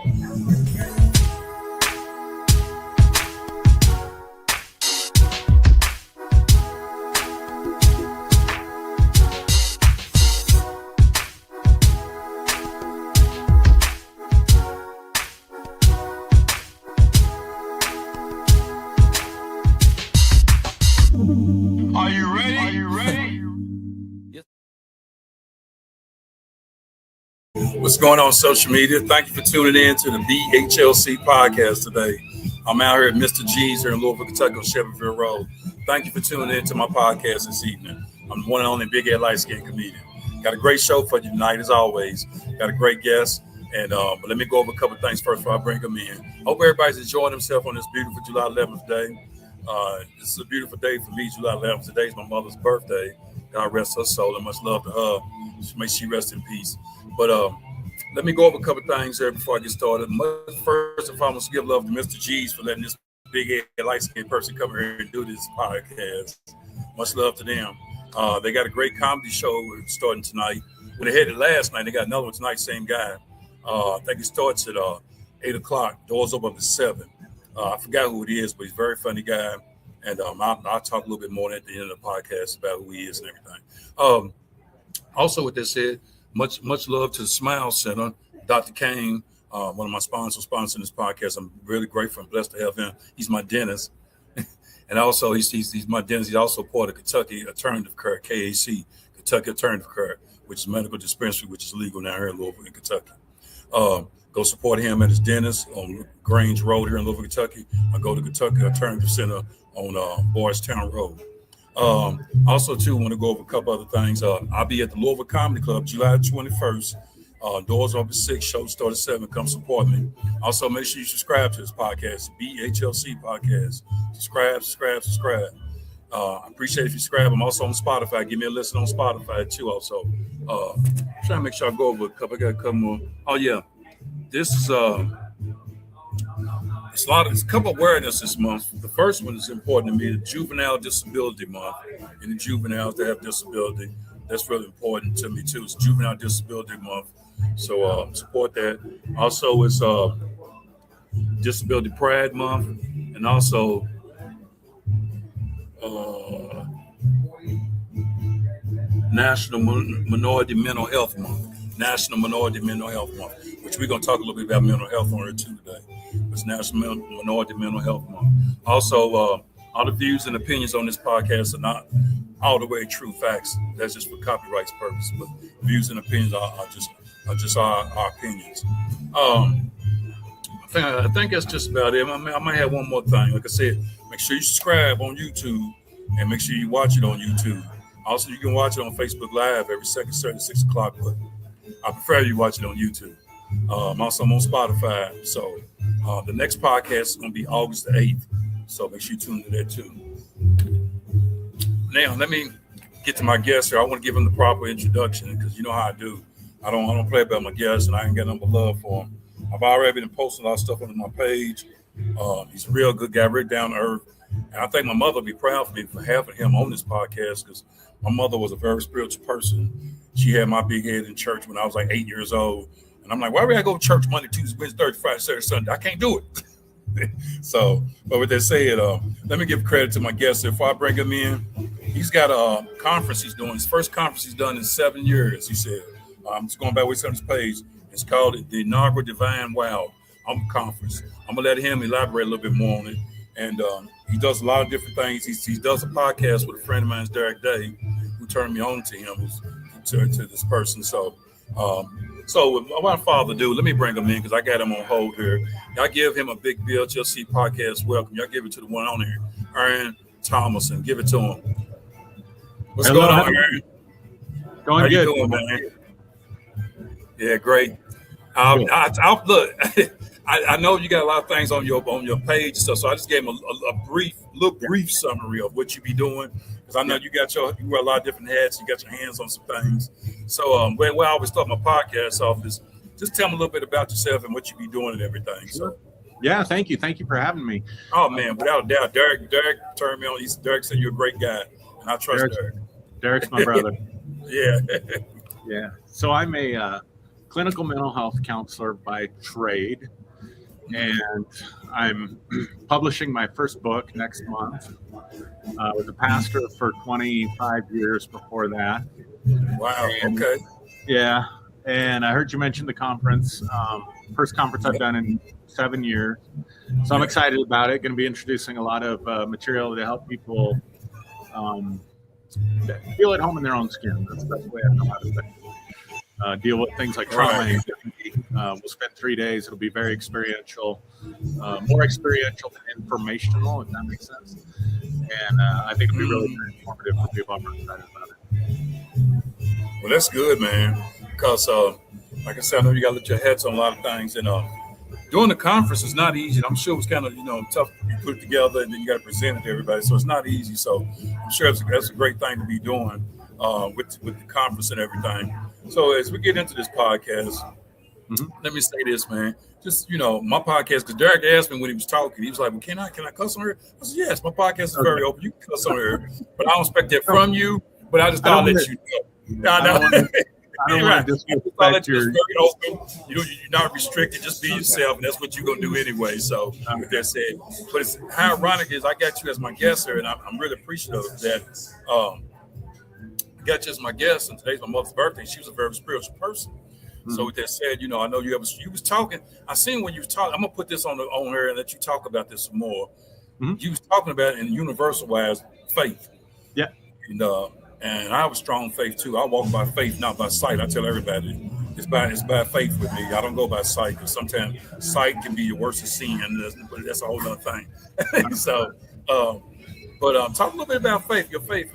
Are you ready? Are you ready? What's going on social media? Thank you for tuning in to the BHLC podcast today. I'm out here at Mr. G's here in Louisville, Kentucky on Shelbyville Road. Thank you for tuning in to my podcast this evening. I'm the one and only big head light skinned comedian. Got a great show for you tonight as always. Got a great guest. And but let me go over a couple of things first before I bring them in. Hope everybody's enjoying themselves on this beautiful July 11th day. This is a beautiful day for me, July 11th. Today is my mother's birthday. God rest her soul and much love to her. May she rest in peace. But let me go over a couple of things here before I get started. First and foremost, give love to Mr. G's for letting this big head light-skinned person come here and do this podcast. Much love to them. They got a great comedy show starting tonight. When they had it last night, they got another one tonight, same guy. I think it starts at 8 o'clock. Doors open up at 7. I forgot who it is, but he's a very funny guy. And I'll talk a little bit more at the end of the podcast about who he is and everything. Also, with that said, much love to the Smile Center. Dr. Kane, one of my sponsors, sponsoring this podcast. I'm really grateful and blessed to have him. He's my dentist. And also, he's my dentist. He's also part of Kentucky Alternative Care, KAC, Kentucky Alternative Care, which is medical dispensary, which is legal now here in Louisville, in Kentucky. Go support him at his dentist on Grange Road here in Louisville, Kentucky. I go to Kentucky Alternative Center on Boystown Road. Also, too, want to go over a couple other things. I'll be at the Louisville Comedy Club July 21st. Doors open at 6, show start at 7. Come support me. Also, make sure you subscribe to this podcast, BHLC podcast. Subscribe. I appreciate if you subscribe. I'm also on Spotify. Give me a listen on Spotify, too, also. Trying to make sure I go over a couple. I got a couple more. Oh, yeah. This is it's a couple of awareness this month. The first one is important to me, the Juvenile Disability Month, and the juveniles that have disability. That's really important to me too. It's Juvenile Disability Month, so support that. Also, it's Disability Pride Month, and also National Minority Mental Health Month. National Minority Mental Health Month, which we're going to talk a little bit about mental health on here too today. It's National Minority Mental Health Month. Also, all the views and opinions on this podcast are not all the way true facts. That's just for copyright purposes. But views and opinions are just our opinions. I think that's just about it. I might have one more thing. Like I said, make sure you subscribe on YouTube and make sure you watch it on YouTube. Also, you can watch it on Facebook Live every second Saturday, 6 o'clock. But I prefer you watch it on YouTube. Also, I'm on Spotify. So the next podcast is going to be August the 8th. So make sure you tune into that too. Now, let me get to my guest here. I want to give him the proper introduction because you know how I do. I don't play about my guests, and I ain't got nothing but love for him. I've already been posting a lot of stuff on my page. He's a real good guy, right down to earth. And I think my mother would be proud of me for having him on this podcast because my mother was a very spiritual person. She had my big head in church when I was like 8 years old. And I'm like, why would I go to church Monday, Tuesday, Wednesday, Thursday, Friday, Saturday, Sunday? I can't do it. So, but with that said, let me give credit to my guest. If I bring him in, he's got a conference he's doing. His first conference he's done in 7 years, he said. I'm just going back with his page. It's called the Inaugural Divine Wow Conference. I'm going to let him elaborate a little bit more on it. And he does a lot of different things. He does a podcast with a friend of mine, Derek Day, who turned me on to him, to this person. So without further ado, let me bring him in because I got him on hold here. Y'all give him a big BHLC podcast welcome. Y'all give it to the one on here, Aaron Thomason. Give it to him. What's going on, Aaron? Going How good. you doing, man? Yeah, great. Look, I know you got a lot of things on your page, so I just gave him a brief summary of what you be doing because I know you wear a lot of different hats. You got your hands on some things. So where I always start my podcast off is just tell me a little bit about yourself and what you be doing and everything. So yeah, thank you for having me. Oh man, without a doubt, Derek turned me on. Derek said you're a great guy, and I trust Derek. Derek's my brother. Yeah. Yeah. So I'm a clinical mental health counselor by trade, and I'm publishing my first book next month. I was a pastor for 25 years before that. Wow. And, Okay. Yeah. And I heard you mention the conference. First conference I've done in 7 years. So I'm excited about it. Going to be introducing a lot of material to help people feel at home in their own skin. That's the best way I know how to say it. Deal with things like trauma and anxiety. We'll spend 3 days. It'll be very experiential, more experiential than informational, if that makes sense. And I think it'll be really very informative for people. I'm really excited about it. Well, that's good, man. Because, like I said, I know you got to let your heads on a lot of things. And doing the conference is not easy. I'm sure it was kind of, tough to put it together, and then you got to present it to everybody. So it's not easy. So I'm sure that's a great thing to be doing with the conference and everything. So as we get into this podcast, let me say this, man. Just, my podcast, because Derek asked me when he was talking, he was like, well, can I cuss on here? I said, yes, my podcast is very open. You can cuss on here. But I don't expect that from you. But I just thought I'd let you know. I don't want to disrespect your... Very open. You're not restricted. Just be yourself, and that's what you're going to do anyway. So with that said, but it's how ironic is I got you as my guest here, and I'm really appreciative of that. I got you as my guest, and today's my mother's birthday. She was a very spiritual person. So with that said, I know you was talking. I seen when you was talking. I'm gonna put this on here and let you talk about this some more. You was talking about in universal wise faith. Yeah. And I have a strong faith too. I walk by faith, not by sight. I tell everybody it's by faith with me. I don't go by sight, because sometimes sight can be your worst sin, but that's a whole other thing. So, but talk a little bit about faith. Your faith,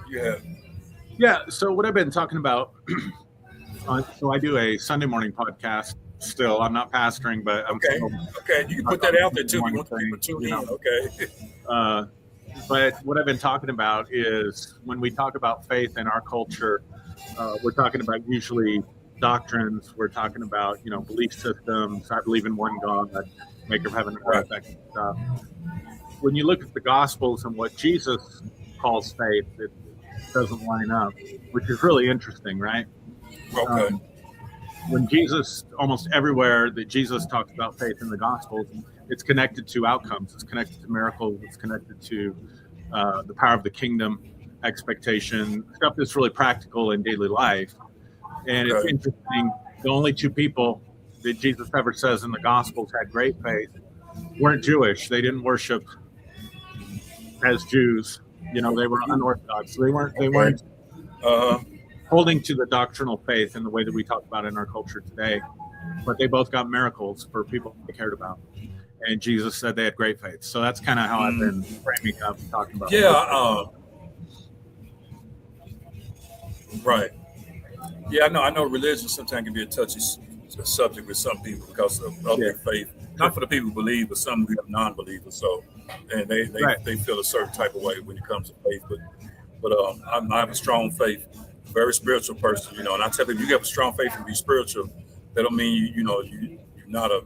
you have. Yeah. So what I've been talking about. So I do a Sunday morning podcast. Still, I'm not pastoring, but I'm okay. You can put that out there too. We want people to tune in. Okay. But what I've been talking about is when we talk about faith in our culture, we're talking about usually doctrines. We're talking about belief systems. I believe in one God, maker of heaven and earth, that kind of stuff. When you look at the Gospels and what Jesus calls faith, it doesn't line up, which is really interesting, right? Okay. When Jesus, almost everywhere that Jesus talks about faith in the Gospels, it's connected to outcomes. It's connected to miracles. It's connected to the power of the kingdom, expectation, stuff that's really practical in daily life. And it's interesting, the only two people that Jesus ever says in the Gospels had great faith weren't Jewish. They didn't worship as Jews. They were unorthodox. They weren't holding to the doctrinal faith in the way that we talk about in our culture today, but they both got miracles for people they cared about. And Jesus said they had great faith. So that's kind of how I've been framing up and talking about. Yeah. Right. Yeah, I know religion sometimes can be a touchy subject with some people because of their faith. Not for the people who believe, but some who are non-believers. So, and they feel a certain type of way when it comes to faith. But I have a strong faith. Very spiritual person, and I tell people, you have a strong faith and be spiritual. That don't mean you're not a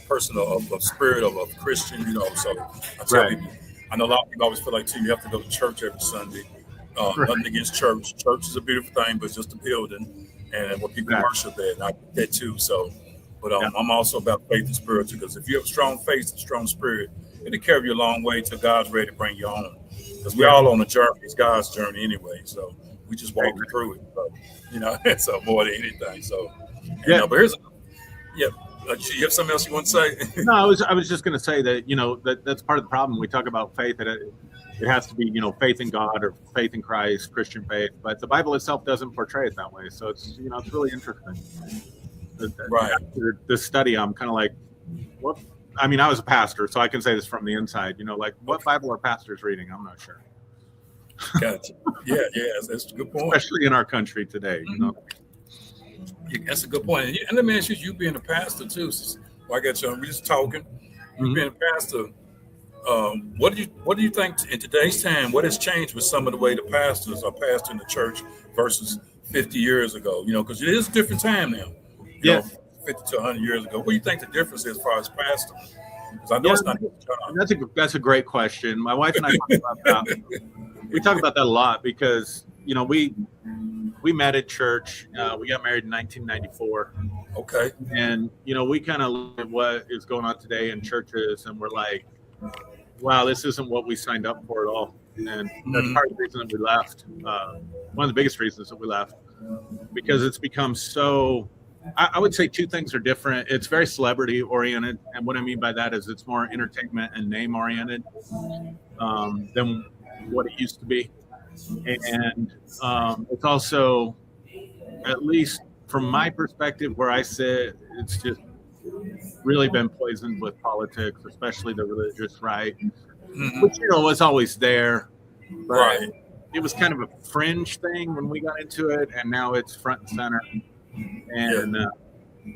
person of spirit of a Christian, So I tell people, I know a lot of people always feel like too, you have to go to church every Sunday. Nothing against church. Church is a beautiful thing, but it's just a building and where people worship at. And I get that too. So, but I'm also about faith and spiritual, because if you have a strong faith and strong spirit, it'll carry you a long way till God's ready to bring you home. Because we're all on a journey. It's God's journey anyway. So. We just walking through it, so more than anything. So, but here's, you have something else you want to say? No, I was just going to say that that's part of the problem. We talk about faith, that it has to be faith in God or faith in Christ, Christian faith, but the Bible itself doesn't portray it that way. So it's it's really interesting. Right. After this study, I'm kind of like, what? I mean, I was a pastor, so I can say this from the inside. What Bible are pastors reading? I'm not sure. Gotcha. Yeah, that's a good point. Especially in our country today, That's a good point. And let me ask you being a pastor too. I got you. We're just talking. You being a pastor. What do you think in today's time? What has changed with some of the way the pastors are pastoring the church versus 50 years ago? Because it is a different time now. 50 to 100 years ago. What do you think the difference is as far as pastoring? Because I know it's not. That's a great question. My wife and I talk about that. We talk about that a lot because we we met at church. We got married in 1994. Okay. And, we kind of look at what is going on today in churches, and we're like, wow, this isn't what we signed up for at all. And that's part of the reason that we left. One of the biggest reasons that we left, because it's become so, I would say two things are different. It's very celebrity oriented. And what I mean by that is it's more entertainment and name oriented than what it used to be. And it's also, at least from my perspective, where I sit, it's just really been poisoned with politics, especially the religious right, which was always there, but Right. it was kind of a fringe thing when we got into it, and now it's front and center, and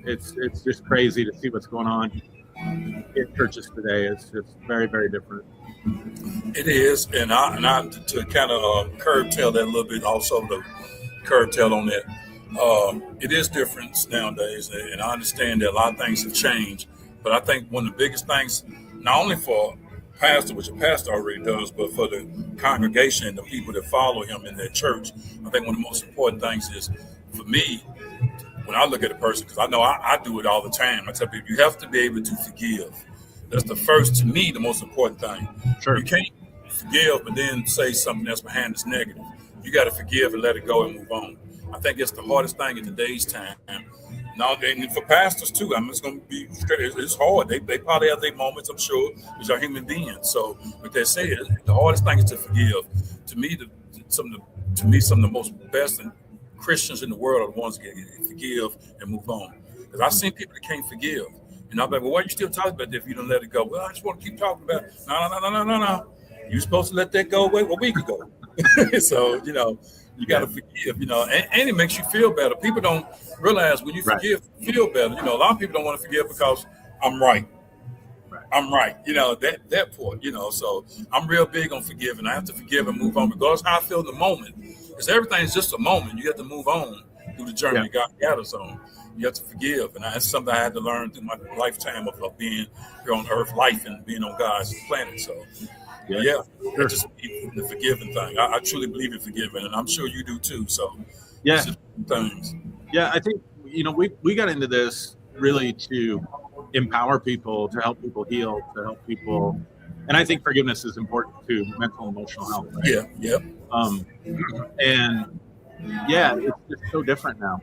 it's just crazy to see what's going on in churches today. It's just very, very different. It is, and I to kind of curtail that a little bit, also the curtail on that. It is different nowadays, and I understand that a lot of things have changed. But I think one of the biggest things, not only for pastor, which a pastor already does, but for the congregation and the people that follow him in their church, I think one of the most important things is, for me, when I look at a person, because I know I do it all the time, I tell people you have to be able to forgive. That's the first, to me, the most important thing. Sure. You can't forgive but then say something that's behind this negative. You got to forgive and let it go and move on. I think it's the hardest thing in today's time. Now, and for pastors too, I'm just going to be straight. It's hard. They probably have their moments, I'm sure, because they're human beings. So, with that said, the hardest thing is to forgive. To me, some of the most best Christians in the world are the ones that can forgive and move on. Because I've seen people that can't forgive, and I'm like, well, why are you still talking about that if you don't let it go? Well, I just want to keep talking about it. No. You're supposed to let that go away a week ago. So, you got to forgive, and it makes you feel better. People don't realize when you forgive, you feel better. A lot of people don't want to forgive because I'm right. I'm right. That part, so I'm real big on forgiving. I have to forgive and move on regardless of how I feel in the moment. Because everything's just a moment. You have to move on through the journey God got us on. You have to forgive. And that's something I had to learn through my lifetime of being here on earth, life, and being on God's planet. So, I just believe in the forgiving thing. I truly believe in forgiving, and I'm sure you do too. So, things. Yeah, I think, we got into this really to empower people, to help people heal, to help people. And I think forgiveness is important to mental and emotional health. Right? Yeah. And it's just so different now.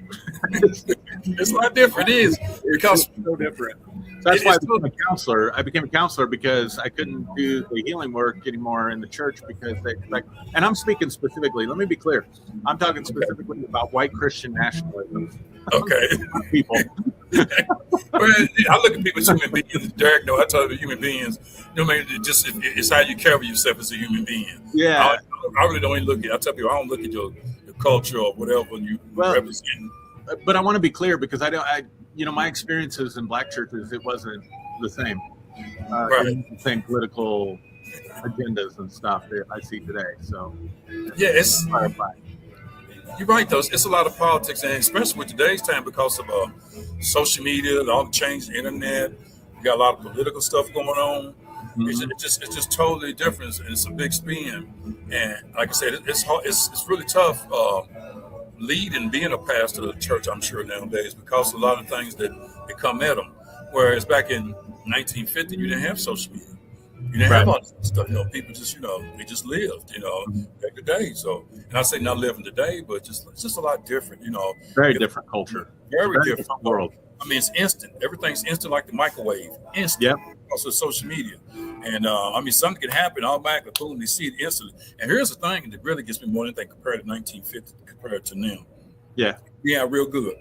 It's a lot different. It is because it's so different. So that's why I became a counselor because I couldn't do the healing work anymore in the church because they expect. And I'm speaking specifically. Let me be clear. I'm talking specifically about white Christian nationalism. Okay. People. I look at people as human beings. Derek, I tell you, human beings. It's how you carry yourself as a human being. Yeah. I really don't even look at. I tell people I don't look at your culture or whatever you represent. But I want to be clear because my experiences in black churches, it wasn't the same. The same political agendas and stuff that I see today. So it's you're right, though. It's a lot of politics, and especially with today's time because of social media, all the change, the internet. You got a lot of political stuff going on. Mm-hmm. It's just totally different, and it's a big spin. And like I said, it's hard. It's really tough leading, being a pastor of the church. I'm sure nowadays because of a lot of things that come at them. Whereas back in 1950, you didn't have social media. You didn't have all this stuff. People just, they just lived, day to day. So, and I say not living today, but it's just a lot different, Very different culture. Very different world. I mean, it's instant. Everything's instant, like the microwave. Instant. Yep. Also, social media. And something can happen automatically. Boom, they see it instantly. And here's the thing that really gets me more than anything compared to 1950 compared to now. Yeah. Yeah, real good.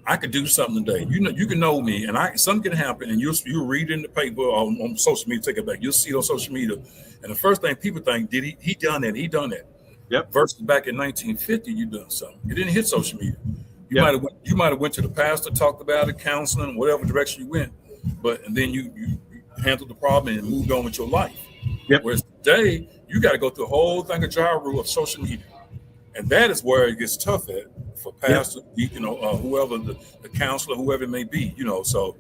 I could do something today. You can know me, and something can happen, and you'll read in the paper or on social media. Take it back. You'll see it on social media, and the first thing people think, did he done that? He done that. Yep. Versus back in 1950, you done something. You didn't hit social media. You might have went to the pastor, talked about it, counseling, whatever direction you went, and then you handled the problem and moved on with your life. Yep. Whereas today, you got to go through a whole thing of gyro of social media. And that is where it gets tough at for pastors, whoever the counselor, whoever it may be, So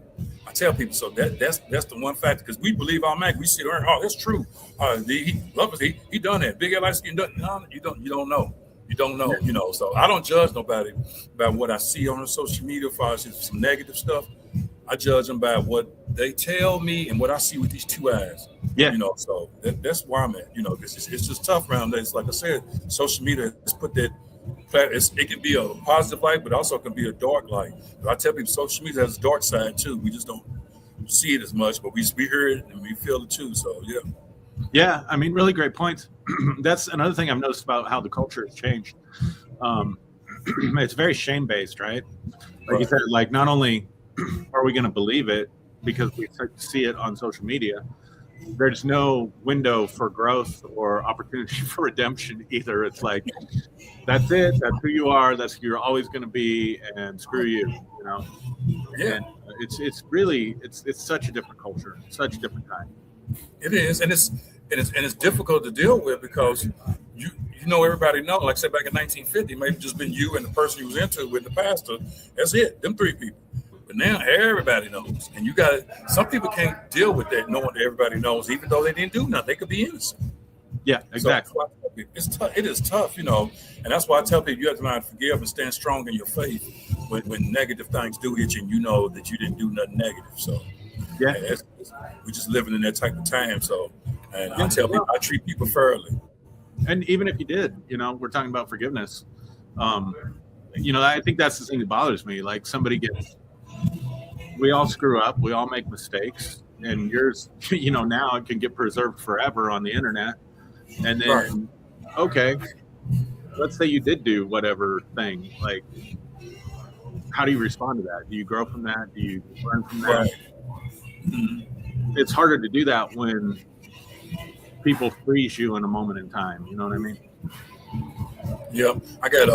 I tell people, so that's the one factor because we believe our man. We see there, that's true. He loved us. He done that. Big LIC done. No, you don't know. You don't know, So I don't judge nobody by what I see on social media. As far as some negative stuff, I judge them by what they tell me and what I see with these two eyes. Yeah. So that's where I'm at. Because it's just tough around there. It's like I said, social media has put that. It can be a positive light, but also can be a dark light. But I tell people, social media has a dark side too. We just don't see it as much, but we hear it and we feel it too. So yeah. Yeah, I mean, really great points. That's another thing I've noticed about how the culture has changed. It's very shame-based, right? Like you said, like not only are we going to believe it because we see it on social media, there's no window for growth or opportunity for redemption either. It's like, that's it. That's who you are. That's who you're always going to be, and screw you. Yeah. And it's really such a different culture, such a different time. It is, and it's difficult to deal with because everybody know. Like I said, back in 1950, maybe just been you and the person you was into with the pastor. That's it. Them three people. But now everybody knows, and some people can't deal with that, knowing that everybody knows, even though they didn't do nothing. They could be innocent. Yeah, exactly. So it's tough. It is tough, and that's why I tell people you have to learn to forgive and stand strong in your faith when negative things do hit you, and you know that you didn't do nothing negative. So. Yeah, we're just living in that type of time. So, and I tell people, I treat people fairly. And even if you did, we're talking about forgiveness. I think that's the thing that bothers me. Like we all screw up, we all make mistakes, and yours, now it can get preserved forever on the internet. And then, okay, let's say you did do whatever thing. Like, how do you respond to that? Do you grow from that? Do you learn from that? Right. It's harder to do that when people freeze you in a moment in time. You know what I mean? Yep. I got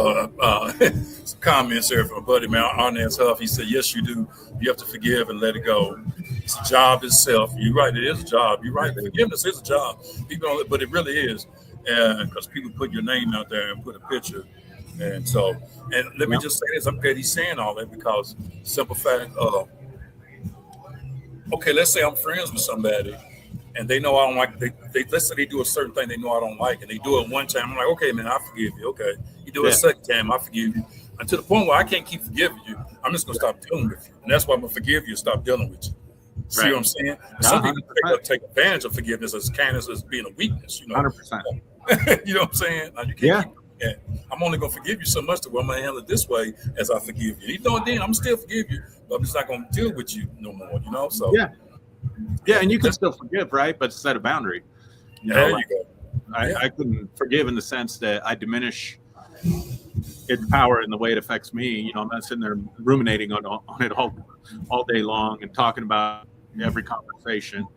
some comments here from a buddy, man, Arnaz Huff. He said, yes, you do. You have to forgive and let it go. It's a job itself. You're right. It is a job. You're right. Forgiveness is a job. People don't, but it really is. And because people put your name out there and put a picture. And so, and let me just say this. I'm glad he's saying all that because simple fact, okay, let's say I'm friends with somebody and they know I don't like, let's say they do a certain thing they know I don't like, and they do it one time. I'm like, okay, man, I forgive you. Okay. You do it a second time, I forgive you. And to the point where I can't keep forgiving you, I'm just going to stop dealing with you. And that's why I'm going to forgive you and stop dealing with you. See what I'm saying? Some people take advantage of forgiveness as kindness as being a weakness, 100%. You know what I'm saying? Now, you can't keep that. I'm only going to forgive you so much that I'm going to handle it this way as I forgive you. Even though then I'm still forgive you, but I'm just not going to deal with you no more, So yeah, and you can still forgive, right? But set a boundary. There you go. I couldn't forgive in the sense that I diminish its power in the way it affects me. I'm not sitting there ruminating on it all day long and talking about every conversation.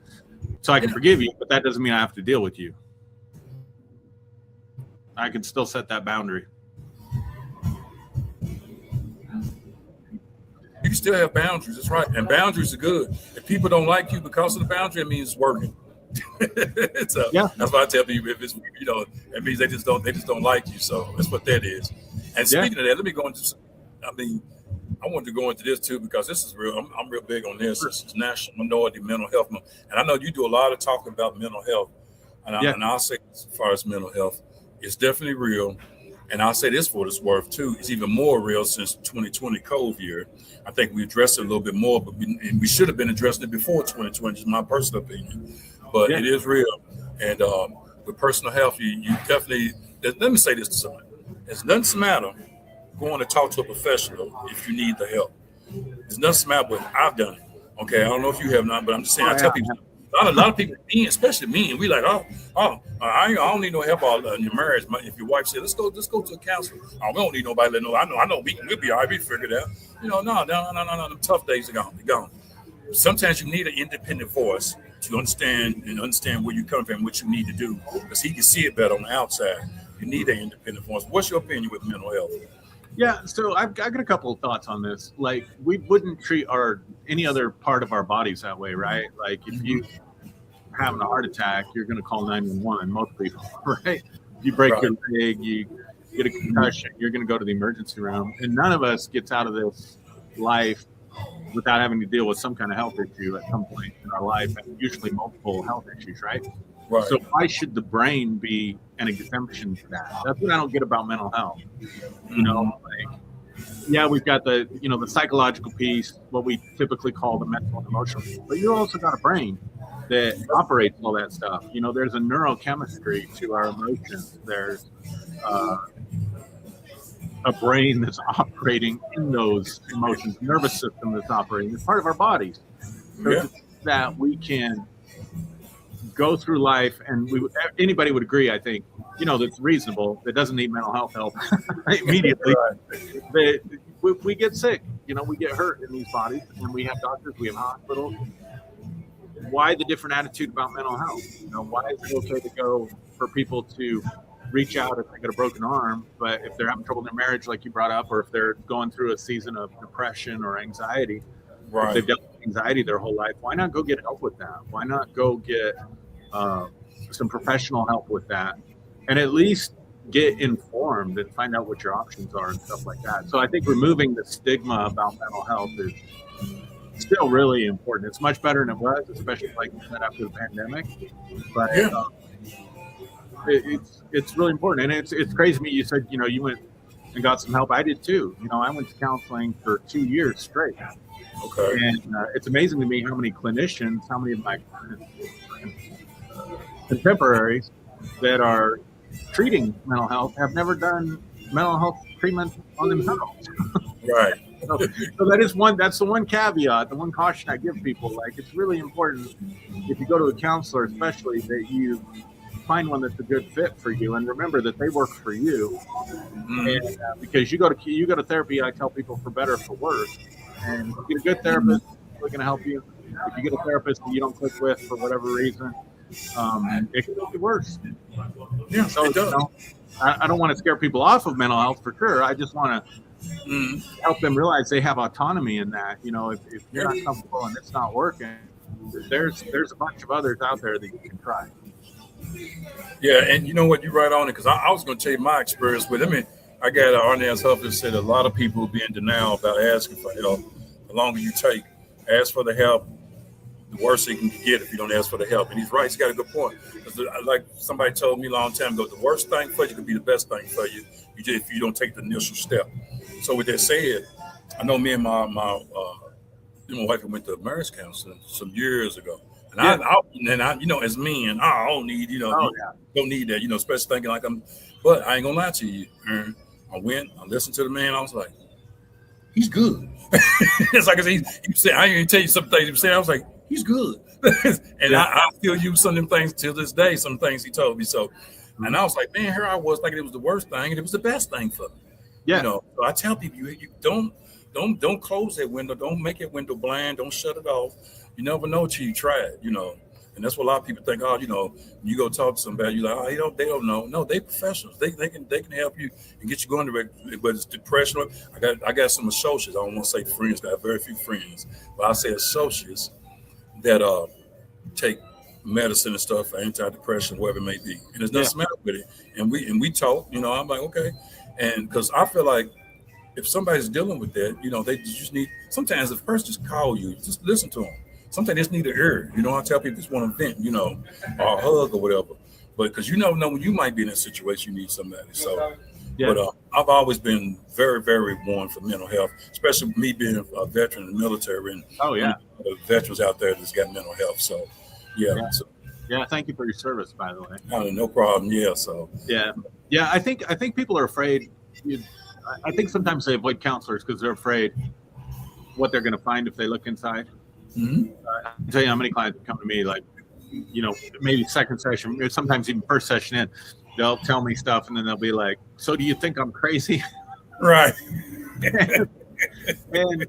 So I can forgive you, but that doesn't mean I have to deal with you. I can still set that boundary. You can still have boundaries. That's right. And boundaries are good. If people don't like you because of the boundary, it means it's working. That's why I tell people if it's, it means they just don't like you. So that's what that is. And speaking of that, let me go into, I wanted to go into this too, because this is real. I'm real big on this. This is National Minority Mental Health Month. And I know you do a lot of talking about mental health. And I'll say as far as mental health, it's definitely real. And I'll say this for what it's worth too. It's even more real since 2020 COVID year. I think we addressed it a little bit more, but we should have been addressing it before 2020, just my personal opinion. But it is real. And with personal health, you definitely, let me say this to someone. It doesn't matter going to talk to a professional if you need the help. It doesn't matter, but I've done it. Okay, I don't know if you have not, but I'm just saying, I tell people, a lot of people, especially me, and we like, I don't need no help in your marriage. If your wife said, let's go to a counselor. We don't need nobody to know. I know we'll be all right. We figure it out. No. The tough days are gone. They're gone. Sometimes you need an independent voice to understand where you come from, what you need to do, because he can see it better on the outside. You need an independent voice. What's your opinion with mental health? Yeah, so I've got a couple of thoughts on this. Like, we wouldn't treat any other part of our bodies that way, right? Like, if you having a heart attack, you're going to call 911. Most people, right? You break your leg, you get a concussion, you're going to go to the emergency room. And none of us gets out of this life without having to deal with some kind of health issue at some point in our life, and usually multiple health issues, right? Right. So why should the brain be an exemption to that? That's what I don't get about mental health. You know, like, yeah, we've got the psychological piece, what we typically call the mental and emotional, but you also got a brain that operates all that stuff. You know, there's a neurochemistry to our emotions. There's a brain that's operating in those emotions, nervous system that's operating. It's part of our bodies. So that we can go through life, and anybody would agree, I think, that's reasonable, that doesn't need mental health help immediately. We get sick, we get hurt in these bodies, and we have doctors, we have hospitals. Why the different attitude about mental health? Why is it okay to go for people to reach out if they got a broken arm, but if they're having trouble in their marriage, like you brought up, or if they're going through a season of depression or anxiety, if they've dealt with anxiety their whole life, why not go get help with that? Why not go get some professional help with that, and at least get informed and find out what your options are and stuff like that? So I think removing the stigma about mental health is still really important. It's much better than it was, especially like you said, after the pandemic. But it's really important, and it's crazy to me. You said you went and got some help. I did too. I went to counseling for 2 years straight. Okay. And it's amazing to me how many clinicians, how many of my contemporaries that are treating mental health have never done mental health treatment on themselves. Right. So that's the one caveat, the one caution I give people. Like, it's really important if you go to a counselor, especially, that you find one that's a good fit for you, and remember that they work for you. And because you go to therapy, I tell people, for better or for worse. And if you get a good therapist, they're going to help you. If you get a therapist that you don't click with for whatever reason, it can make it worse. Yeah, so I don't want to scare people off of mental health, for sure. I just want to help them realize they have autonomy in that. If you're not comfortable and it's not working, there's a bunch of others out there that you can try. Yeah, and you know what, you're right on it, because I was going to tell you my experience with it. I mean, I got Arnaz Huffman said a lot of people will be in denial about asking for help. The longer you ask for the help, the worse you can get if you don't ask for the help. And he's right. He's got a good point. Like somebody told me a long time ago, the worst thing for you could be the best thing for you if you don't take the initial step. So with that said, I know me and my wife went to marriage counseling some years ago. And I as men, I don't need, don't need that, especially thinking like but I ain't gonna lie to you. I went, I listened to the man, I was like, he's good. It's like he said, I ain't gonna tell you some things he said. I was like, he's good. And I still use some of them things till this day, some things he told me. So, and I was like, man, here I was thinking it was the worst thing, and it was the best thing for me. Yeah. So I tell people, you don't close that window, don't make that window blind, don't shut it off. You never know till you try it, And that's what a lot of people think. Oh, you go talk to somebody, you're like, oh, they don't know. No, they professionals. They can help you and get you going to it. But it's depression. I got some associates. I don't want to say friends. I have very few friends, but I say associates that take medicine and stuff for antidepressant, whatever it may be. And there's nothing smell with it. And we talk. I'm like, okay, and because I feel like if somebody's dealing with that, they just need. Sometimes if a person just call you, just listen to them. Sometimes they just need an ear. I tell people just want to vent, or a hug or whatever. But because you never know when you might be in a situation, you need somebody. So, but I've always been very, very warned for mental health, especially me being a veteran in the military. And the veterans out there that's got mental health. So, So, thank you for your service, by the way. No problem. Yeah. So. Yeah. I think people are afraid. I think sometimes they avoid counselors because they're afraid what they're going to find if they look inside. I can tell you how many clients come to me, like, maybe second session, sometimes even first session in, they'll tell me stuff and then they'll be like, so do you think I'm crazy? Right. And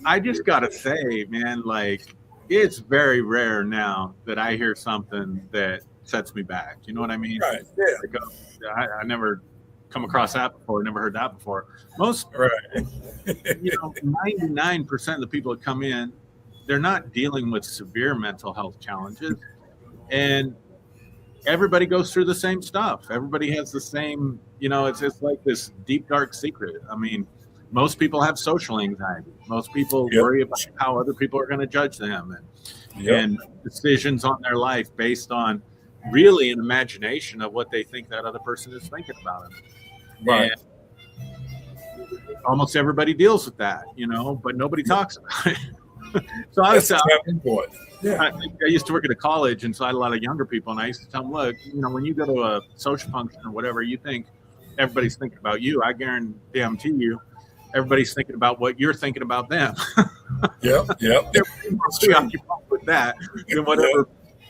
I just got to say, man, like, it's very rare now that I hear something that sets me back. You know what I mean? Right. Yeah. Like, I never come across that before, never heard that before. Most, 99% of the people that come in, they're not dealing with severe mental health challenges, and everybody goes through the same stuff. Everybody has the same, it's like this deep, dark secret. I mean, most people have social anxiety. Most people worry about how other people are going to judge them and decisions on their life based on really an imagination of what they think that other person is thinking about them. Right. And almost everybody deals with that, but nobody talks about it. So I used to work at a college, and so I had a lot of younger people, and I used to tell them, look, when you go to a social function or whatever, you think everybody's thinking about you. I guarantee you, everybody's thinking about what you're thinking about them. Yep. They're more preoccupied with that than whatever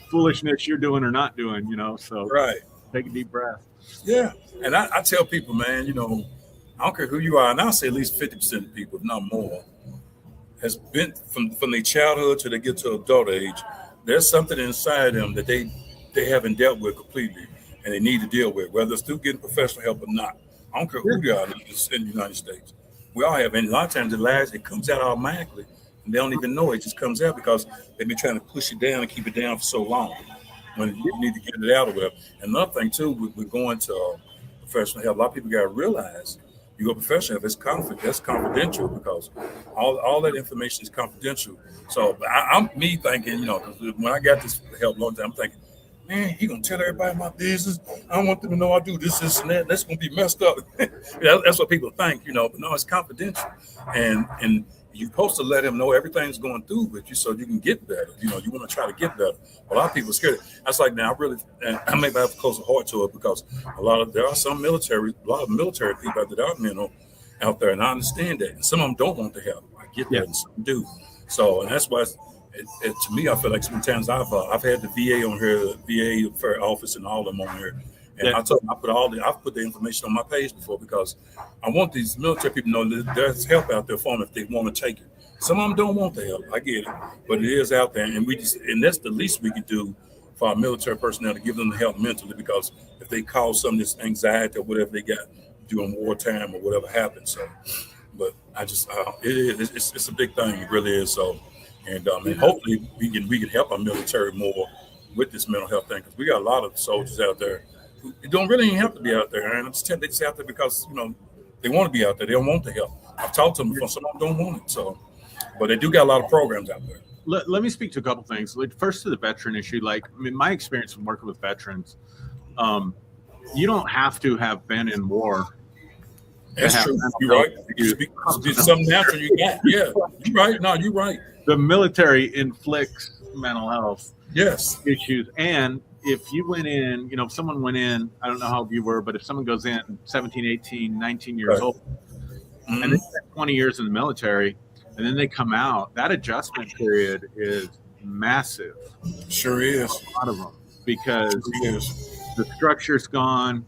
foolishness you're doing or not doing, So right. Take a deep breath. Yeah, and I tell people, man, I don't care who you are, and I'll say at least 50% of people, if not more, has been from their childhood till they get to adult age. There's something inside them that they haven't dealt with completely, and they need to deal with, whether it's through getting professional help or not. I don't care who you are in the United States. We all have, and a lot of times it comes out automatically, and they don't even know it just comes out because they've been trying to push it down and keep it down for so long. When you need to get it out of it. Another thing too, with going to professional help, a lot of people got to realize you go professional help, that's confidential because all that information is confidential. So I'm thinking, because when I got this help a long time, I'm thinking, man, he gonna tell everybody my business. I don't want them to know I do this, and that. That's gonna be messed up. That's what people think, but no, it's confidential, and you're supposed to let him know everything's going through with you so you can get better. You want to try to get better. A lot of people are scared. That's like, now I maybe have a closer heart to it because there are some military people that are mental out there, and I understand that. And some of them don't want the help. I get that, and some do. So, and that's why to me, I feel like sometimes I've had the VA on here, the VA office, and all of them on here. And I told them I've put the information on my page before because I want these military people to know that there's help out there for them if they want to take it. Some of them don't want the help. I get it, but it is out there, and that's the least we can do for our military personnel to give them the help mentally, because if they cause some of this anxiety or whatever they got during wartime or whatever happens. So, but I just it's a big thing. It really is. So, and hopefully we can help our military more with this mental health thing, because we got a lot of soldiers out there. You don't really even have to be out there, and they just out there because they want to be out there. They don't want the help. I've talked to them before. Some of them don't want it. So, but they do got a lot of programs out there. Let me speak to a couple things. First, to the veteran issue. My experience from working with veterans, you don't have to have been in war. That's true. You're right. It's something natural you got. Yeah, you're right. No, you're right. The military inflicts mental health issues, and if you went in, if someone went in, I don't know how old you were, but if someone goes in 17, 18, 19 years old, and they spend 20 years in the military, and then they come out, that adjustment period is massive. Sure is. A lot of them, because the structure's gone.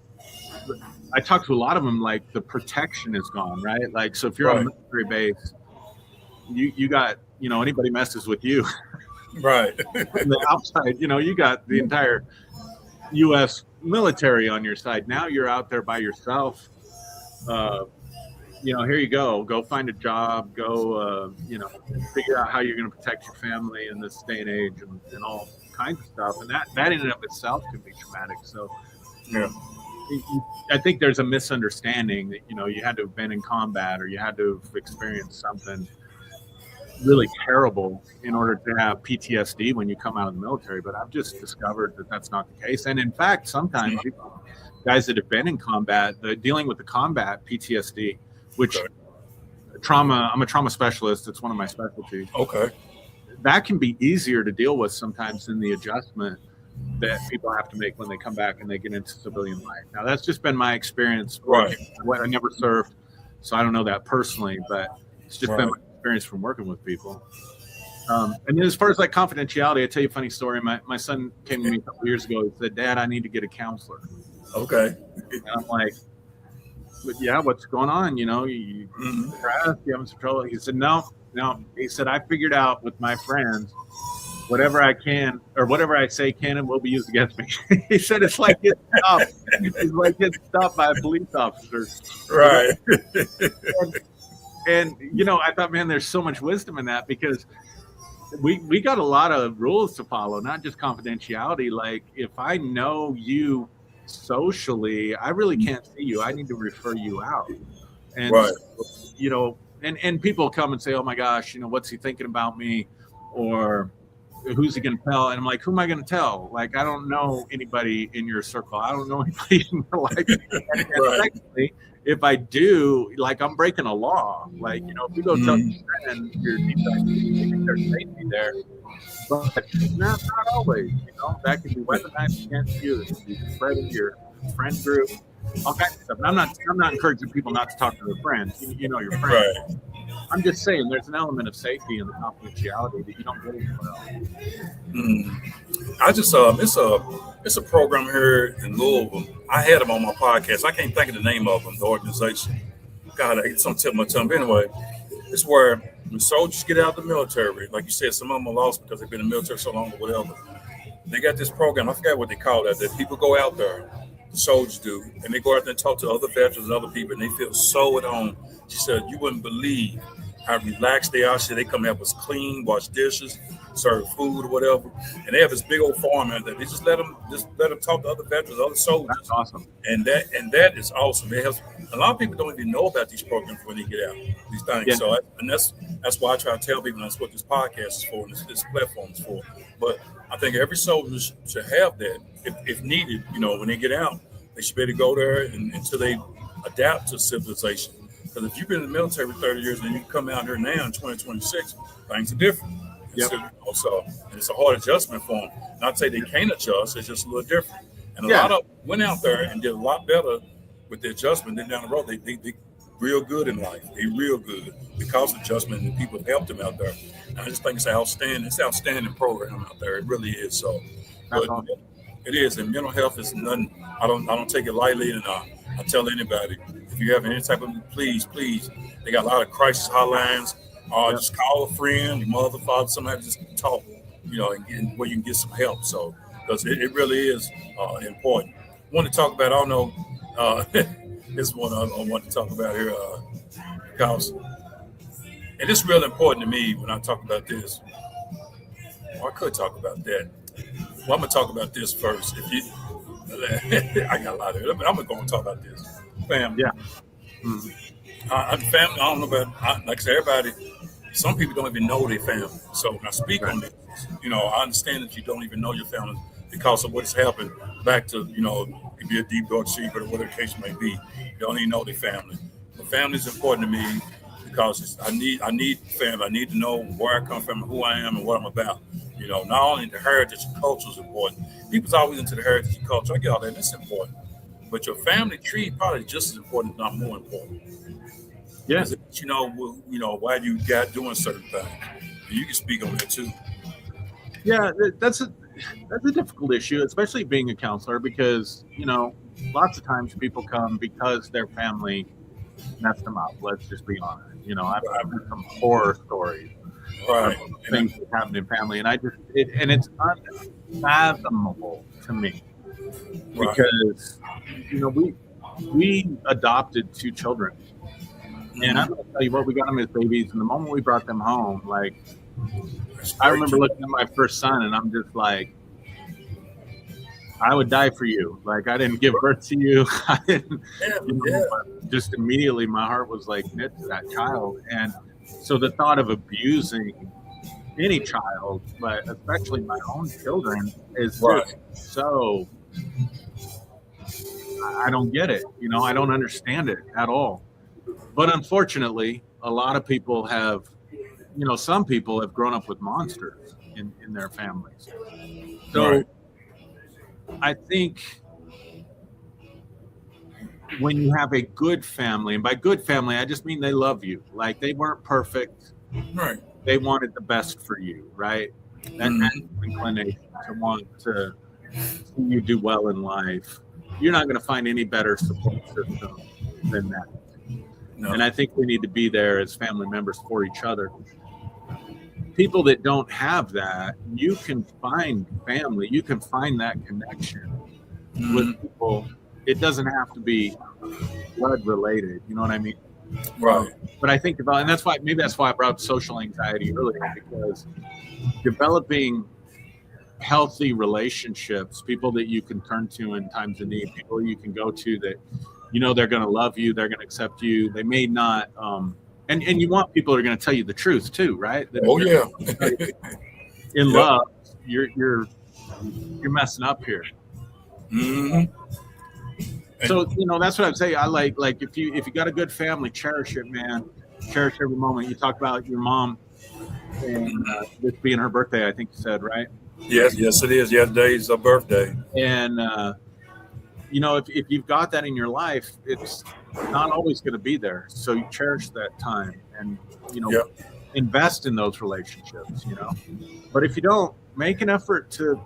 I talked to a lot of them, like the protection is gone, right? Like, so if you're on a military base, you got, anybody messes with you. Right. On the outside, you got the entire U.S. military on your side. Now you're out there by yourself. Here you go find a job, go, figure out how you're going to protect your family in this day and age, and all kinds of stuff. And that in and of itself can be traumatic. So, I think there's a misunderstanding that, you had to have been in combat or you had to have experienced something really terrible in order to have PTSD when you come out of the military. But I've just discovered that that's not the case. And in fact, sometimes guys that have been in combat, dealing with the combat PTSD, which I'm a trauma specialist. It's one of my specialties. Okay. That can be easier to deal with sometimes than the adjustment that people have to make when they come back and they get into civilian life. Now, that's just been my experience. Right. I never served, so I don't know that personally, but it's just been my experience from working with people. And then as far as confidentiality, I tell you a funny story. My son came to me a couple years ago. He said, "Dad, I need to get a counselor." Okay. And I'm like, "But yeah, what's going on? You depressed, you having some trouble?" He said, No. He said, "I figured out with my friends, whatever I can or whatever I say can and will be used against me." He said it's like getting stopped. It's like getting stopped by a police officer. Right. And I thought, man, there's so much wisdom in that, because we got a lot of rules to follow, not just confidentiality. Like, if I know you socially, I really can't see you. I need to refer you out. And and people come and say, "Oh my gosh, what's he thinking about me?" Or who's he going to tell? And I'm like, who am I going to tell? Like, I don't know anybody in your circle. I don't know anybody in your life. And Right. secondly, if I do, like, I'm breaking a law. Like, you know, if you go tell your friend your defect, you think there's safety there. But not always, you know, that can be weaponized against you. It can be spread in your friend group, all kinds of stuff. And I'm not encouraging people not to talk to their friends. You know your friends. Right. I'm just saying there's an element of safety in the confidentiality that you don't get anywhere else. I just it's a program here in Louisville. I had them on my podcast. I can't think of the name of them, the organization. God, it's on the tip of my tongue. But anyway, it's where when soldiers get out of the military, like you said, some of them are lost because they've been in the military so long or whatever. They got this program. I forgot what they call that. That people go out there, the soldiers do, and they go out there and talk to other veterans and other people, and they feel so at home. She said, you wouldn't believe how relaxed they are. She said, they come help us clean, wash dishes, serve food or whatever. And they have this big old farm out there. They just let them talk to other veterans, other soldiers. That's awesome. And that is awesome. It helps. A lot of people don't even know about these programs when they get out, these things. Yeah. So that's why I try to tell people that's what this podcast is for and this platform is for. But I think every soldier should have that if needed. You know, when they get out, they should be able to go there until they adapt to civilization. Because if you've been in the military for 30 years and you come out here now in 2026, things are different. Yep. So, and it's a hard adjustment for them. Not to say they can't adjust, it's just a little different. And a lot of them went out there and did a lot better with the adjustment. Then down the road, they real good in life. They real good because of adjustment, and people helped them out there. And I just think it's an outstanding program out there. It really is. So, but it is. And mental health is nothing. I don't take it lightly, and I tell anybody, if you have any type of, please, they got a lot of crisis hotlines. Just call a friend, your mother, father, somebody, just talk, you know, and where you can get some help. So, because it really is important. I want to talk about, I don't know, this one I want to talk about here, because, and it's real important to me when I talk about this. Well, I could talk about that. Well, I'm going to talk about this first. I got a lot of it, but I'm going to talk about this. Family. Yeah. Family, I don't know about, like I said, everybody, some people don't even know their family. So when I speak on this, you know, I understand that you don't even know your family because of what's happened back to, you know, it could be a deep, dark secret or whatever the case may be. You don't even know their family. The family is important to me because I need family. I need to know where I come from and who I am and what I'm about. You know, not only the heritage and culture is important. People's always into the heritage and culture. I get all that. That's important. But your family tree probably just as important, if not more important. Yeah. You know why you got doing certain things. You can speak on that too. Yeah, that's a difficult issue, especially being a counselor, because, you know, lots of times people come because their family messed them up. Let's just be honest. You know, I've heard some horror stories. Right. Things that happen in family, and it's unfathomable to me because, you know, we adopted 2 children, and I'm going to tell you what, we got them as babies, and the moment we brought them home, like, I remember looking at my first son, and I'm just like, I would die for you. Like, I didn't give birth to you. I didn't. Just immediately, my heart was like knit to that child, and so the thought of abusing any child, but especially my own children, is just so. I don't get it. You know, I don't understand it at all. But unfortunately, a lot of people have, you know, some people have grown up with monsters in their families. So I think when you have a good family, and by good family, I just mean they love you. Like, they weren't perfect. Right. They wanted the best for you, right? That inclination to want to see you do well in life. You're not going to find any better support system than that. No. And I think we need to be there as family members for each other. People that don't have that, you can find family, you can find that connection with people. It doesn't have to be blood related, you know what I mean? Right. But I think and that's why I brought up social anxiety earlier, because developing healthy relationships, people that you can turn to in times of need, people you can go to that, you know, they're going to love you, they're going to accept you. They may not, and you want people that are going to tell you the truth too, right? In love, you're messing up here. Mm-hmm. So that's what I'd say. I like if you got a good family, cherish it, man. Cherish every moment. You talk about your mom and this being her birthday, I think you said, right? Yes, it is. Yeah, today's her birthday. And if you've got that in your life, it's not always going to be there. So you cherish that time and invest in those relationships. But if you don't, make an effort to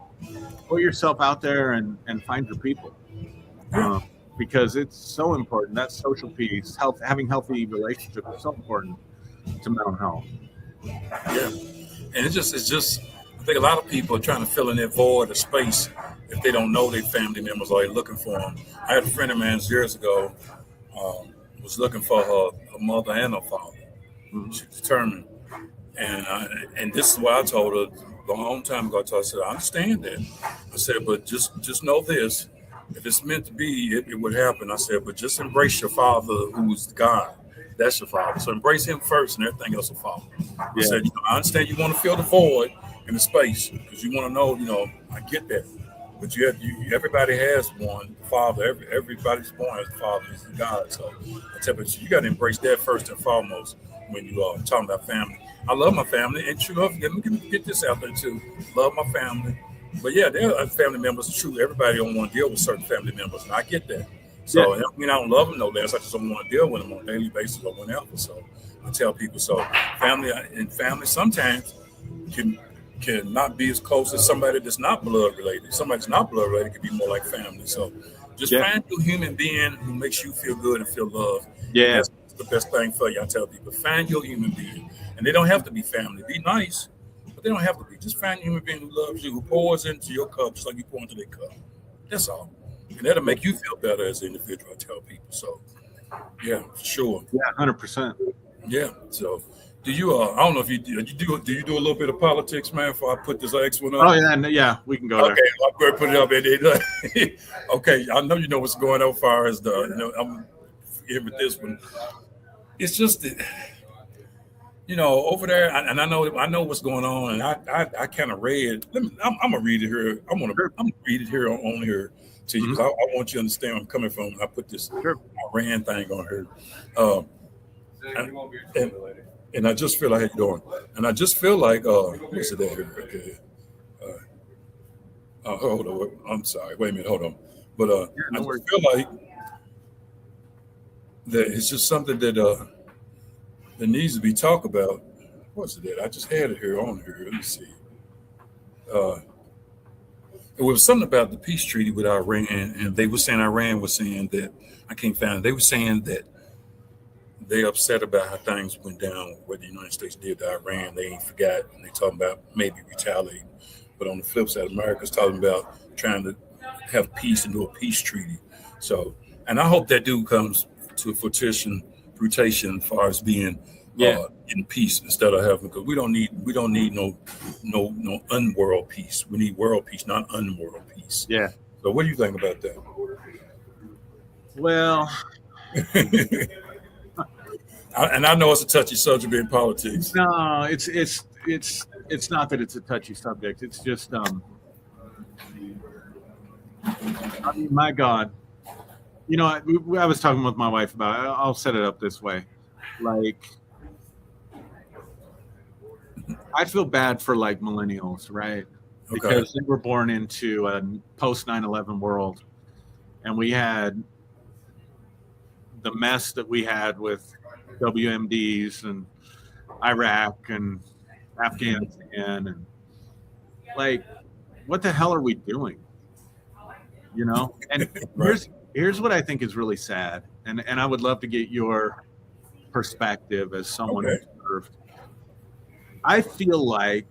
put yourself out there and find your people. Because it's so important. That social piece, having healthy relationships is so important to mental health. Yeah, and it's just. I think a lot of people are trying to fill in their void or space if they don't know their family members or they're looking for them. I had a friend of mine years ago was looking for her mother and her father. Mm-hmm. She was determined, and this is why I told her a long time ago. I said, I understand that. I said, but just know this. If it's meant to be, it would happen. I said, but just embrace your father, who's God. That's your father. So embrace him first, and everything else will follow. I said, I understand you want to fill the void in the space because you want to know, I get that. But everybody has one father. Everybody's born as a father, is God. So I tell you got to embrace that first and foremost when you are talking about family. I love my family, and true, let me get this out there too. Love my family. But yeah, there are family members. True, everybody don't want to deal with certain family members, and I get that. So I mean, I don't love them no less. I just don't want to deal with them on a daily basis or whenever. So I tell people, family sometimes can not be as close as somebody that's not blood related. Somebody that's not blood related can be more like family. So just find your human being who makes you feel good and feel loved. Yeah, that's the best thing for you. I tell people, find your human being, and they don't have to be family. Be nice. They don't have to be. Just find a human being who loves you, who pours into your cup just like you pour into their cup. That's all. And that'll make you feel better as an individual, I tell people. So, yeah, for sure. Yeah, 100%. Yeah. So, do you, I don't know if do you do a little bit of politics, man, before I put this next one up? Oh, yeah, we can go there. Okay, I'm going to put it up. Okay, I know you know what's going on as far as I'm here with this one. It's just that, over there, and I know what's going on, and I kind of read. I'm gonna read it here. I'm gonna read it here on here to you because I want you to understand where I'm coming from. I put this Iran thing on here, and I just feel like how you doing, and I just feel like what's it there? Okay, hold on. I'm sorry. Wait a minute. Hold on. But I just feel like that it's just something that needs to be talked about. What's it that? I just had it here on here. Let me see. It was something about the peace treaty with Iran, and they were saying Iran was saying that I can't find it. They were saying that they upset about how things went down, what the United States did to Iran. They ain't forgot, and they talking about maybe retaliating. But on the flip side, America's talking about trying to have peace and do a peace treaty. So, and I hope that dude comes to a fruition as far as being in peace instead of having, because we don't need no unworld peace. We need world peace, not unworld peace. Yeah. So what do you think about that? Well, and I know it's a touchy subject in politics. No, it's not that it's a touchy subject. It's just I mean, my God. I was talking with my wife about it. I'll set it up this way. Like, I feel bad for like millennials, right? Because they were born into a post 9/11 world, and we had the mess that we had with WMDs and Iraq and Afghanistan, and like, what the hell are we doing? And here's what I think is really sad, and I would love to get your perspective as someone who served. I feel like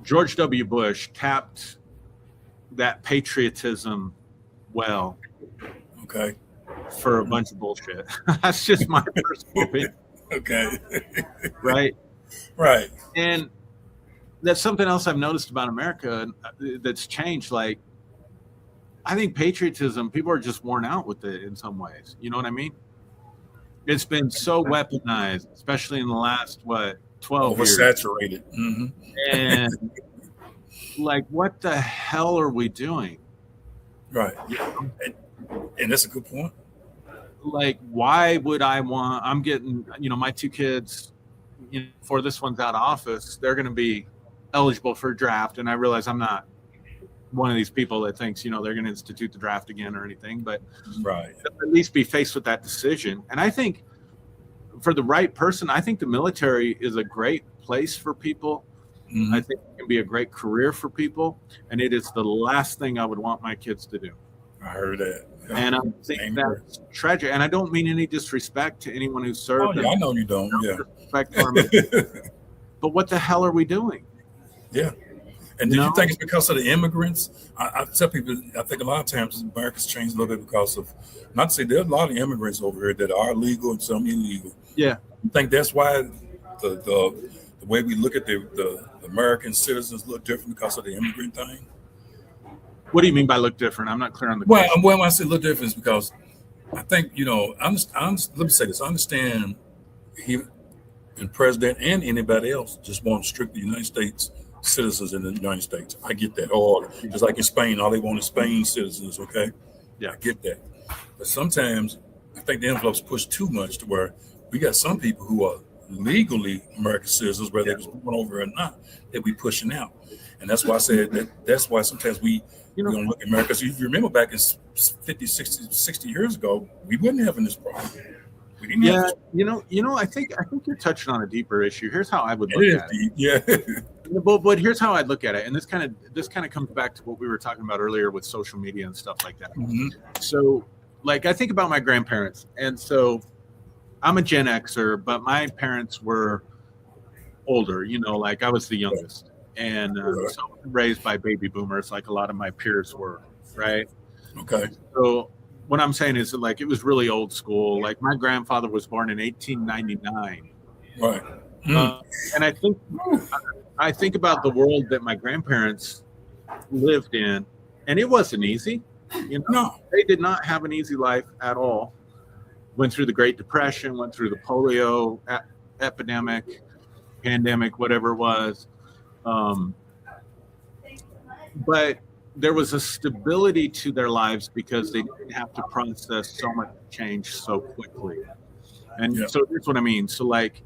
George W. Bush tapped that patriotism well. Okay. For a bunch of bullshit. That's just my personal opinion. Okay. Right? Right. And that's something else I've noticed about America that's changed. Like, I think patriotism, people are just worn out with it in some ways. You know what I mean? It's been so weaponized, especially in the last 12 years. Oversaturated. Mm-hmm. And like, what the hell are we doing? Right. Yeah. And that's a good point. Like, why would I'm getting, my two kids, before this one's out of office, they're going to be eligible for a draft. And I realize I'm not one of these people that thinks, they're going to institute the draft again or anything, but right. At least be faced with that decision. And I think for the right person, I think the military is a great place for people. Mm-hmm. I think it can be a great career for people. And it is the last thing I would want my kids to do. I heard that. Yeah. And I think that's tragic. And I don't mean any disrespect to anyone who served. Oh, yeah, I know you don't. Yeah. Disrespect for them. But what the hell are we doing? Yeah. And do you think it's because of the immigrants? I tell people, I think a lot of times America's changed a little bit because of, not to say there's a lot of immigrants over here that are legal and some illegal. Yeah. I think that's why the way we look at the American citizens look different because of the immigrant thing. What do you mean by look different? I'm not clear on the question. Well, when I say look different is because I think, let me say this. I understand the president and anybody else just want strictly United States citizens in the United States. I get that. Or just like in Spain, all they want is Spain citizens, okay? Yeah, I get that. But sometimes I think the envelope's pushed too much to where we got some people who are legally American citizens, whether they was born over or not, that we pushing out. And that's why I said that's why sometimes we don't look at America. Because if you remember back in 50, 60 years ago, we wasn't having this problem. We didn't have this. I think you're touching on a deeper issue. Here's how I would look at it. Yeah. But here's how I'd look at it. And this kind of comes back to what we were talking about earlier with social media and stuff like that. Mm-hmm. So like I think about my grandparents. And so I'm a Gen Xer, but my parents were older, like I was the youngest. And so raised by baby boomers, like a lot of my peers were, right? Okay. So what I'm saying is that, like, it was really old school. Like my grandfather was born in 1899. Right. And I think about the world that my grandparents lived in, and it wasn't easy. No. They did not have an easy life at all. Went through the Great Depression, went through the polio epidemic, pandemic, whatever it was. But there was a stability to their lives because they didn't have to process so much change so quickly. And so here's what I mean. So like,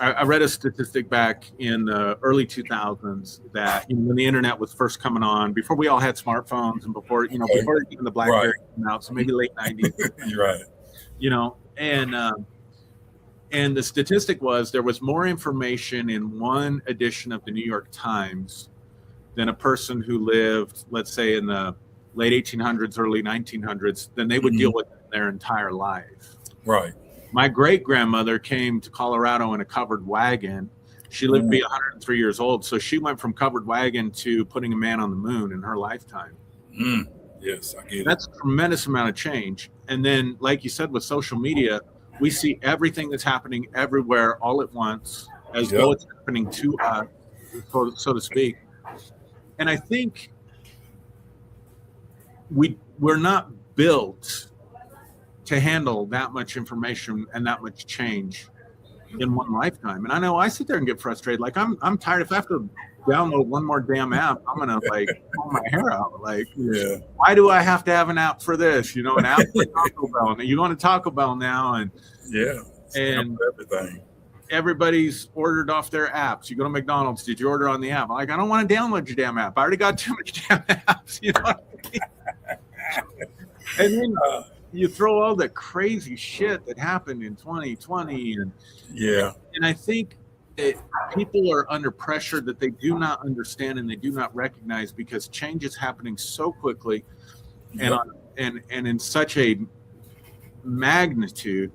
I read a statistic back in the early 2000s that when the internet was first coming on, before we all had smartphones and before even the BlackBerry came out, so maybe late 90s. You're right. And the statistic was there was more information in one edition of the New York Times than a person who lived, let's say, in the late 1800s, early 1900s, than they would deal with in their entire life. Right. My great-grandmother came to Colorado in a covered wagon. She lived to be 103 years old, so she went from covered wagon to putting a man on the moon in her lifetime. Yes, I get it. That's a tremendous amount of change. And then, like you said, with social media, we see everything that's happening everywhere all at once, as though it's happening to us, so to speak. And I think we're not built to handle that much information and that much change in one lifetime. And I know I sit there and get frustrated. Like I'm tired. If I have to download one more damn app, I'm gonna pull my hair out. Like, why do I have to have an app for this? An app for Taco Bell. You go to Taco Bell now, and everything. Everybody's ordered off their apps. You go to McDonald's. Did you order on the app? I'm like, I don't want to download your damn app. I already got too much damn apps. You know what I mean? And then you throw all the crazy shit that happened in 2020, and I think people are under pressure that they do not understand and they do not recognize because change is happening so quickly and in such a magnitude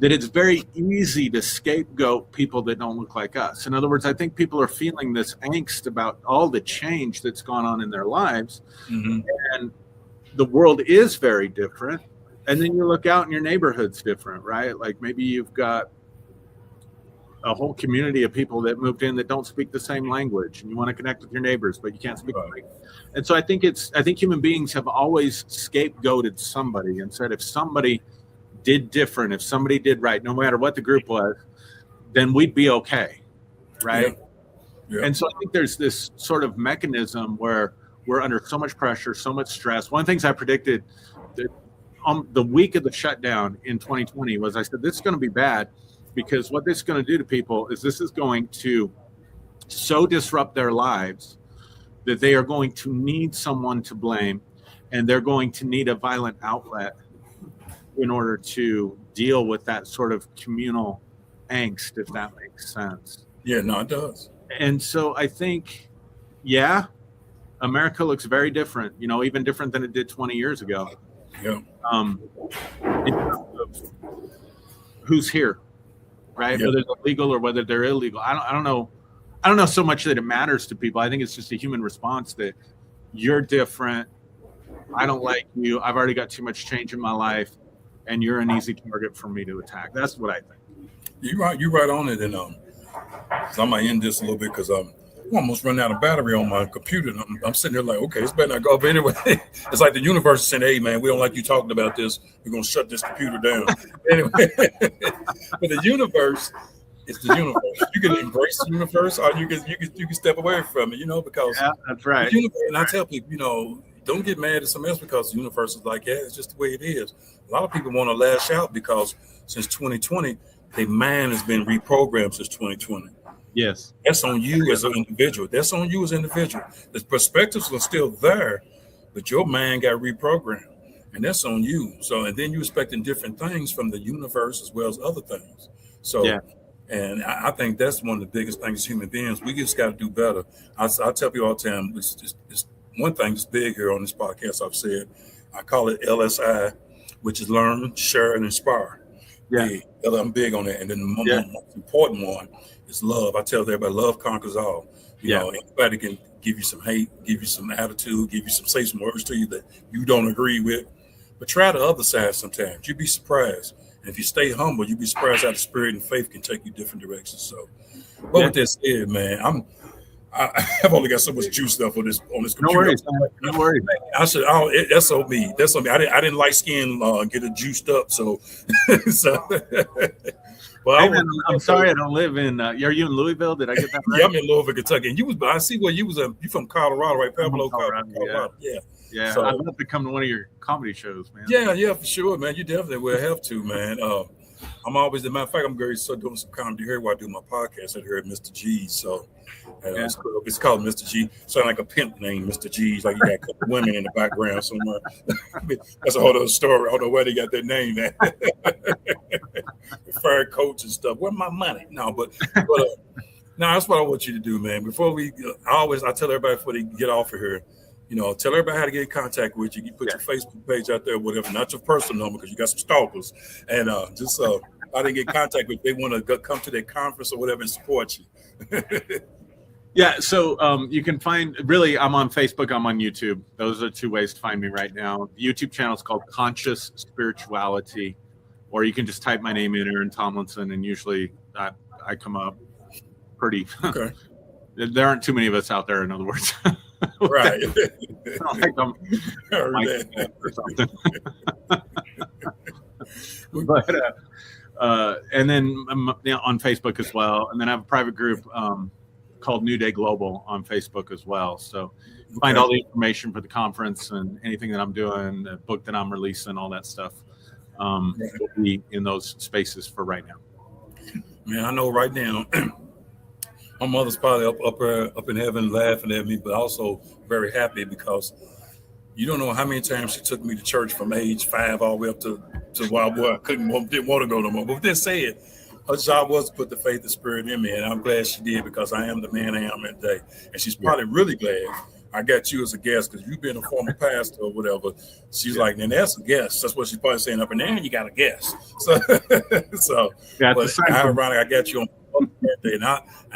that it's very easy to scapegoat people that don't look like us. In other words, I think people are feeling this angst about all the change that's gone on in their lives. And the world is very different. And then you look out and your neighborhood's different, right? Like maybe you've got a whole community of people that moved in that don't speak the same language, and you want to connect with your neighbors, but you can't speak the language. And so I think human beings have always scapegoated somebody and said, if somebody did different, if somebody did right, no matter what the group was, then we'd be okay, right? Yeah. And so I think there's this sort of mechanism where we're under so much pressure, so much stress. One of the things I predicted that the week of the shutdown in 2020 was, I said, this is going to be bad, because what this is going to do to people is this is going to so disrupt their lives that they are going to need someone to blame, and they're going to need a violent outlet in order to deal with that sort of communal angst, if that makes sense. Yeah, no, it does. And so I think, yeah, America looks very different, even different than it did 20 years ago. Yeah. In terms of who's here, right? Yeah. Whether they're legal or whether they're illegal. I don't know. I don't know so much that it matters to people. I think it's just a human response that you're different. I don't like you. I've already got too much change in my life, and you're an easy target for me to attack. That's what I think. You're right on it. And so I might end this a little bit because I'm almost running out of battery on my computer. And I'm sitting there like, okay, it's better not go. But anyway, it's like the universe is saying, hey, man, we don't like you talking about this. We're going to shut this computer down. Anyway, but the universe is the universe. You can embrace the universe, or you can step away from it, because that's right. The universe, and I tell people, don't get mad at something else because the universe is like, yeah, it's just the way it is. A lot of people want to lash out because since 2020, their mind has been reprogrammed since 2020. Yes. That's on you as an individual. That's on you as an individual. The perspectives are still there, but your mind got reprogrammed, and that's on you. So, and then you're expecting different things from the universe as well as other things. So, yeah. And I think that's one of the biggest things as human beings. We just got to do better. I tell people all the time, it's one thing that's big here on this podcast. I've said, I call it LSI, which is learn, share, and inspire. Yeah. I'm big on that. And then the most important one is love. I tell everybody, love conquers all. You know, anybody can give you some hate, give you some attitude, say some words to you that you don't agree with. But try the other side sometimes. You'd be surprised. And if you stay humble, you'd be surprised how the spirit and faith can take you different directions. So, but with that said, man, I've only got so much juice left on this computer. No worries. No worries. I said, that's on me. That's on me. I didn't like skin get it juiced up. So, well, hey, man, I'm sorry I don't live in. Are you in Louisville? Did I get that right? Yeah, I'm in Louisville, Kentucky. And I see where you was. You from Colorado, right? Pablo, Colorado. Yeah. So, I'd love to come to one of your comedy shows, man. Yeah, for sure, man. You definitely will have to, man. I'm always, as a matter of fact, I'm going to start doing some comedy here while I do my podcast here at Mr. G's. So it's called Mr. G. Sound like a pimp name, Mr. G's. Like you got a couple women in the background somewhere. That's a whole other story. I don't know where they got that name at. Fire coats and stuff. Where's my money? No, but that's what I want you to do, man. Before I tell everybody before they get off of here, tell everybody how to get in contact with you. You put your Facebook page out there, whatever, not your personal number because you got some stalkers. And just how they get in contact with, they want to come to their conference or whatever and support you. Yeah, so you can find, really, I'm on Facebook, I'm on YouTube. Those are two ways to find me right now. The YouTube channel is called Conscious Spirituality, or you can just type my name in, Aaron Tomlinson, and usually I come up pretty. Okay. There aren't too many of us out there, in other words. Right. I don't think I'm or something. But and then on Facebook as well, and then I have a private group called New Day Global on Facebook as well. So find all the information for the conference and anything that I'm doing, the book that I'm releasing, all that stuff will be in those spaces for right now. Man, I know right now. My mother's probably up in heaven laughing at me, but also very happy because you don't know how many times she took me to church from age 5 all the way up to wild boy. I didn't want to go no more. But with that said, her job was to put the faith and spirit in me, and I'm glad she did because I am the man I am today. And she's probably really glad I got you as a guest because you've been a former pastor or whatever. She's like, then that's a guest. That's what she's probably saying up in there. And you got a guest. So but ironic, I got you on birthday, and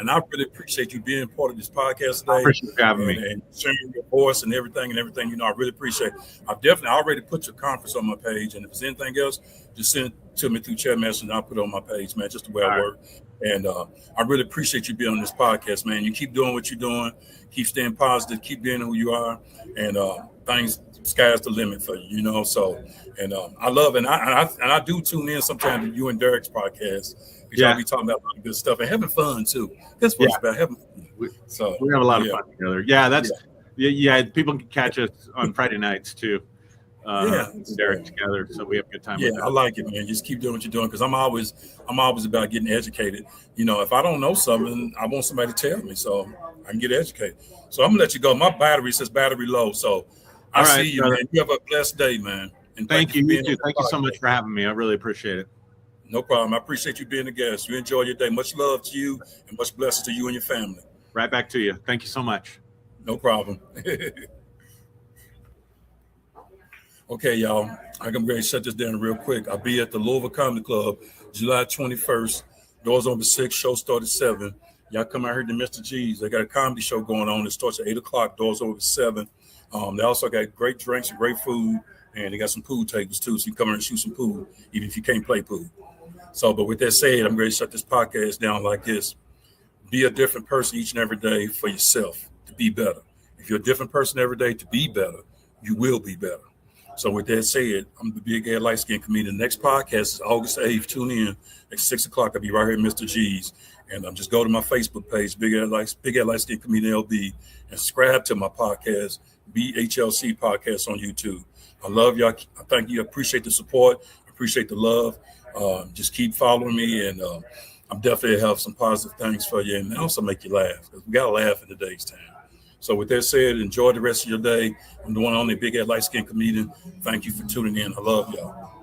I really appreciate you being part of this podcast today. I appreciate you having me and sharing your voice and everything. I really appreciate it. I've definitely already put your conference on my page, and if there's anything else, just send it to me through chat message, and I'll put it on my page, man. Just the way I work. And I really appreciate you being on this podcast, man. You keep doing what you're doing, keep staying positive, keep being who you are, and things, sky's the limit for you, you know. So, and I love it. And I do tune in sometimes to you and Derek's podcast. Y'all be talking about a lot of good stuff and having fun too. That's what it's about, having fun. So we have a lot of fun together. People can catch us on Friday nights too. Derek together, so we have a good time. Yeah, I like it, man. Just keep doing what you're doing, because I'm always about getting educated. You know, if I don't know something, I want somebody to tell me so I can get educated. So I'm gonna let you go. My battery says battery low, so I see you, man. You have a blessed day, man. And thank you. You too. Thank you so much for having me. I really appreciate it. No problem. I appreciate you being a guest. You enjoy your day. Much love to you and much blessings to you and your family. Right back to you. Thank you so much. No problem. Okay, y'all. I'm going to shut this down real quick. I'll be at the Louisville Comedy Club July 21st. Doors open 6, show started 7. Y'all come out here to Mr. G's. They got a comedy show going on. It starts at 8 o'clock. Doors open 7. They also got great drinks and great food. And they got some pool tables, too, so you can come here and shoot some pool, even if you can't play pool. So, but with that said, I'm ready to shut this podcast down like this. Be a different person each and every day for yourself to be better. If you're a different person every day to be better, you will be better. So with that said, I'm the Big Ed Light Skin Comedian. The next podcast is August 8th. Tune in at 6 o'clock. I'll be right here at Mr. G's. And just go to my Facebook page, Big Ed Light Skin Comedian LB, and subscribe to my podcast, BHLC Podcast on YouTube. I love y'all. I thank you. I appreciate the support. I appreciate the love. Just keep following me, and I'm definitely have some positive things for you, and also make you laugh, because we got to laugh in today's time. So with that said, enjoy the rest of your day. I'm the one and only Big Ed Light Skin Comedian. Thank you for tuning in. I love y'all.